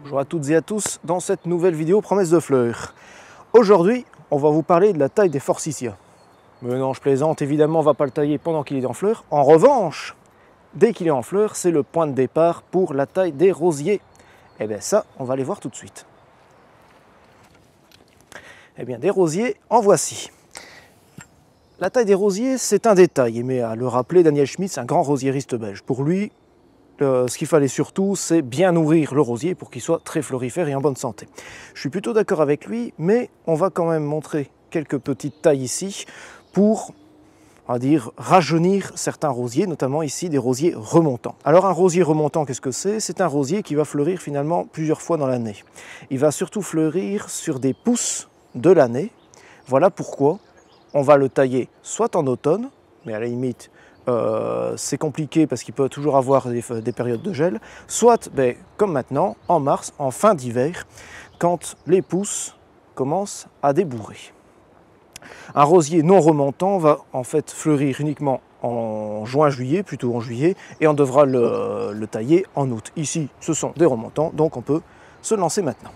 Bonjour à toutes et à tous dans cette nouvelle vidéo promesse de fleurs. Aujourd'hui, on va vous parler de la taille des forsythias. Mais non, je plaisante, évidemment, on ne va pas le tailler pendant qu'il est en fleurs. En revanche, dès qu'il est en fleurs, c'est le point de départ pour la taille des rosiers. Et bien ça, on va les voir tout de suite. Eh bien, des rosiers, en voici. La taille des rosiers, c'est un détail, mais à le rappeler, Daniel Schmitz, un grand rosiériste belge. Pour lui, ce qu'il fallait surtout, c'est bien nourrir le rosier pour qu'il soit très florifère et en bonne santé. Je suis plutôt d'accord avec lui, mais on va quand même montrer quelques petites tailles ici pour, on va dire, rajeunir certains rosiers, notamment ici des rosiers remontants. Alors un rosier remontant, qu'est-ce que c'est? C'est un rosier qui va fleurir finalement plusieurs fois dans l'année. Il va surtout fleurir sur des pousses de l'année. Voilà pourquoi on va le tailler soit en automne, mais à la limite, c'est compliqué parce qu'il peut toujours avoir des périodes de gel, soit comme maintenant, en mars, en fin d'hiver, quand les pousses commencent à débourrer. Un rosier non remontant va en fait fleurir uniquement en juin-juillet, plutôt en juillet, et on devra le tailler en août. Ici, ce sont des remontants, donc on peut se lancer maintenant.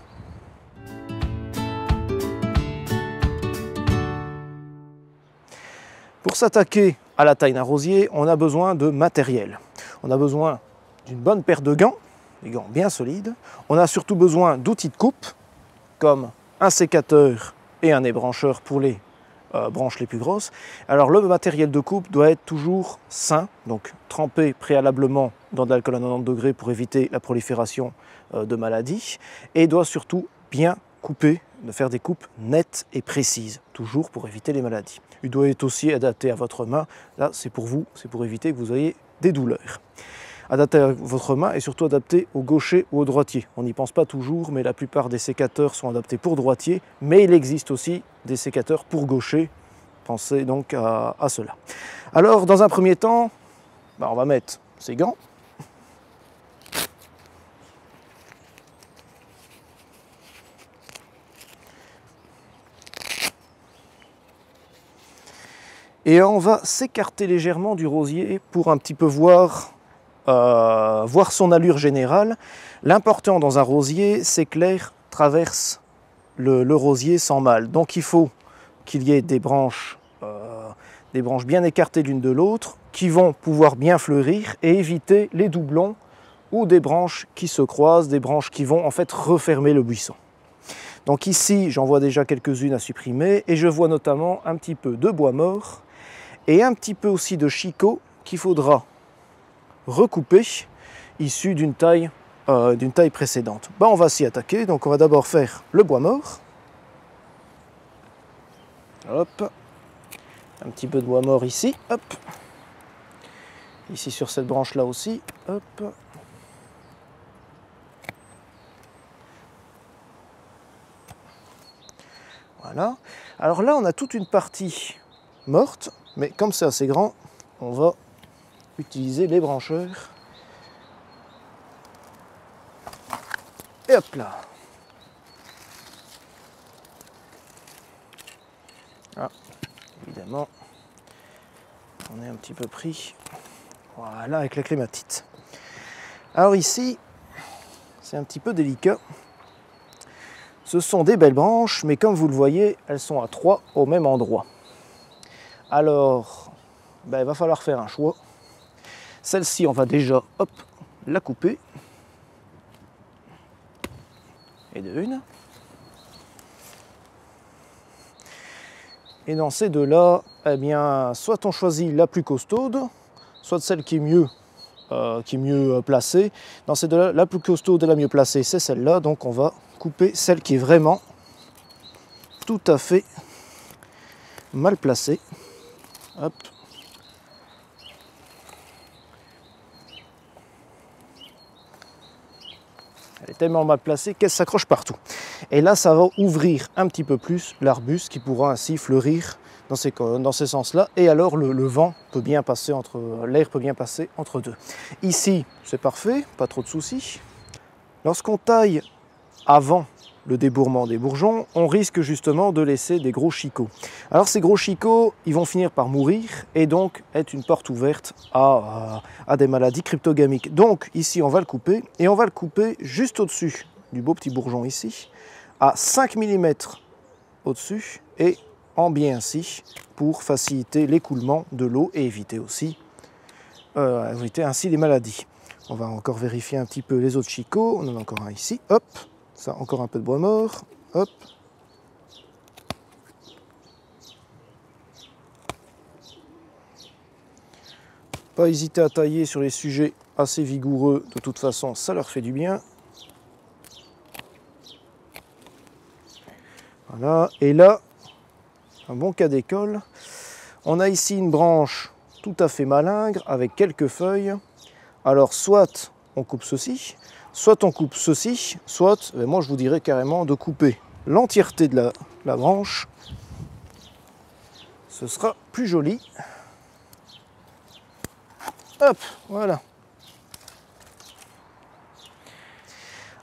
Pour s'attaquer à la taille d'un rosier, on a besoin de matériel. On a besoin d'une bonne paire de gants, des gants bien solides. On a surtout besoin d'outils de coupe, comme un sécateur et un ébrancheur pour les branches les plus grosses. Alors le matériel de coupe doit être toujours sain, donc trempé préalablement dans de l'alcool à 90 degrés pour éviter la prolifération de maladies, et doit surtout bien couper, de faire des coupes nettes et précises, toujours pour éviter les maladies. Il doit être aussi adapté à votre main. Là, c'est pour vous, c'est pour éviter que vous ayez des douleurs. Adapté à votre main et surtout adapté au gaucher ou au droitier. On n'y pense pas toujours, mais la plupart des sécateurs sont adaptés pour droitier, mais il existe aussi des sécateurs pour gaucher. Pensez donc à cela. Alors, dans un premier temps, on va mettre ces gants. Et on va s'écarter légèrement du rosier pour un petit peu voir son allure générale. L'important dans un rosier, c'est que l'air traverse le rosier sans mal. Donc il faut qu'il y ait des branches bien écartées l'une de l'autre, qui vont pouvoir bien fleurir et éviter les doublons ou des branches qui se croisent, des branches qui vont en fait refermer le buisson. Donc ici, j'en vois déjà quelques-unes à supprimer et je vois notamment un petit peu de bois mort et un petit peu aussi de chicot qu'il faudra recouper, issu d'une taille précédente. On va s'y attaquer, donc on va d'abord faire le bois mort. Hop, un petit peu de bois mort ici, hop. Ici sur cette branche là aussi, hop. Voilà. Alors là, on a toute une partie morte, mais comme c'est assez grand, on va utiliser les brancheurs. Et hop là. Ah, évidemment, on est un petit peu pris. Voilà, avec la clématite. Alors ici, c'est un petit peu délicat. Ce sont des belles branches, mais comme vous le voyez, elles sont à 3 au même endroit. Alors, il va falloir faire un choix. Celle-ci, on va déjà la couper. Et de une. Et dans ces deux-là, eh bien, soit on choisit la plus costaude, soit celle qui est mieux placée. Dans ces deux-là, la plus costaude et la mieux placée, c'est celle-là. Donc on va couper celle qui est vraiment tout à fait mal placée. Hop. Elle est tellement mal placée qu'elle s'accroche partout. Et là, ça va ouvrir un petit peu plus l'arbuste qui pourra ainsi fleurir dans ces sens-là. Et alors, le vent peut bien passer l'air peut bien passer entre deux. Ici, c'est parfait, pas trop de soucis. Lorsqu'on taille avant le débourrement des bourgeons, on risque justement de laisser des gros chicots. Alors ces gros chicots, ils vont finir par mourir et donc être une porte ouverte à des maladies cryptogamiques. Donc ici, on va le couper et on va le couper juste au-dessus du beau petit bourgeon ici, à 5 mm au-dessus et en bien ainsi pour faciliter l'écoulement de l'eau et éviter aussi ainsi les maladies. On va encore vérifier un petit peu les autres chicots. On en a encore un ici. Hop, ça, encore un peu de bois mort. Hop. Pas hésiter à tailler sur les sujets assez vigoureux. De toute façon, ça leur fait du bien. Voilà. Et là, un bon cas d'école. On a ici une branche tout à fait malingre avec quelques feuilles. Alors soit on coupe ceci, soit on coupe ceci, soit, moi je vous dirais carrément de couper l'entièreté de la branche. Ce sera plus joli. Hop, voilà.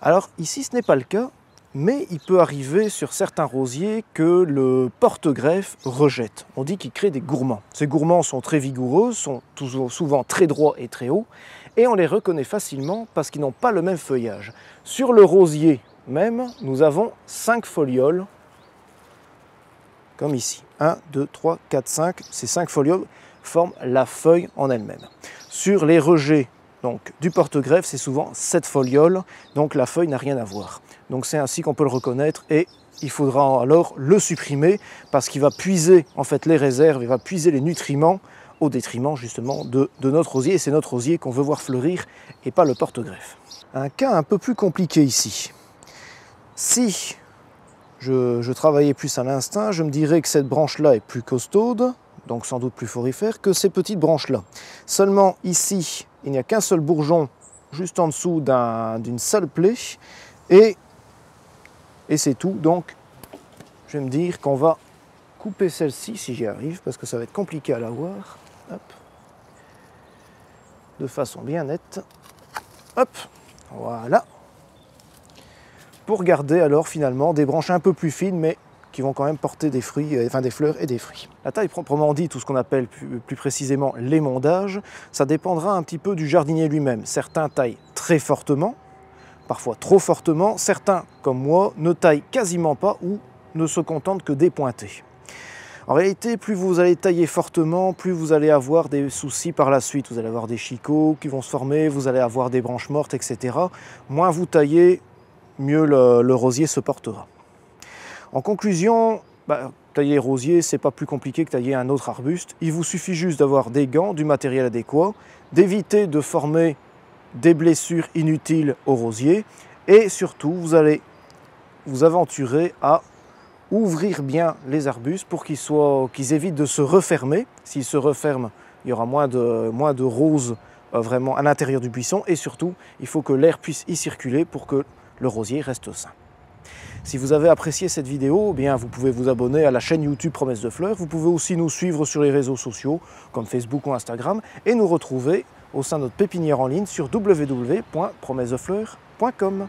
Alors ici ce n'est pas le cas, mais il peut arriver sur certains rosiers que le porte-greffe rejette. On dit qu'il crée des gourmands. Ces gourmands sont très vigoureux, sont souvent très droits et très hauts, et on les reconnaît facilement parce qu'ils n'ont pas le même feuillage. Sur le rosier même, nous avons 5 folioles, comme ici. 1, 2, 3, 4, 5. Ces 5 folioles forment la feuille en elle-même. Sur les rejets donc, du porte-greffe, c'est souvent 7 folioles, donc la feuille n'a rien à voir. Donc c'est ainsi qu'on peut le reconnaître et il faudra alors le supprimer parce qu'il va puiser en fait les réserves, il va puiser les nutriments au détriment justement de notre rosier. Et c'est notre rosier qu'on veut voir fleurir et pas le porte-greffe. Un cas un peu plus compliqué ici. Si je travaillais plus à l'instinct, je me dirais que cette branche-là est plus costaude, donc sans doute plus forifère, que ces petites branches-là. Seulement ici, il n'y a qu'un seul bourgeon juste en dessous d'une seule plaie et c'est tout. Donc je vais me dire qu'on va couper celle-ci si j'y arrive parce que ça va être compliqué à la voir. Hop. De façon bien nette. Hop, voilà. Pour garder alors finalement des branches un peu plus fines mais qui vont quand même porter des fruits, enfin des fleurs et des fruits. La taille proprement dit, tout ce qu'on appelle plus précisément l'émondage, ça dépendra un petit peu du jardinier lui-même. Certains taillent très fortement, parfois trop fortement, certains comme moi ne taillent quasiment pas ou ne se contentent que d'épointer. En réalité, plus vous allez tailler fortement, plus vous allez avoir des soucis par la suite. Vous allez avoir des chicots qui vont se former, vous allez avoir des branches mortes, etc. Moins vous taillez, mieux le rosier se portera. En conclusion, tailler rosier, c'est pas plus compliqué que tailler un autre arbuste. Il vous suffit juste d'avoir des gants, du matériel adéquat, d'éviter de former des blessures inutiles au rosier et surtout, vous allez vous aventurer à ouvrir bien les arbustes pour qu'ils évitent de se refermer. S'ils se referment, il y aura moins de roses vraiment à l'intérieur du buisson et surtout, il faut que l'air puisse y circuler pour que le rosier reste sain. Si vous avez apprécié cette vidéo, eh bien, vous pouvez vous abonner à la chaîne YouTube Promesse de Fleurs. Vous pouvez aussi nous suivre sur les réseaux sociaux comme Facebook ou Instagram et nous retrouver au sein de notre pépinière en ligne sur www.promessefleurs.com.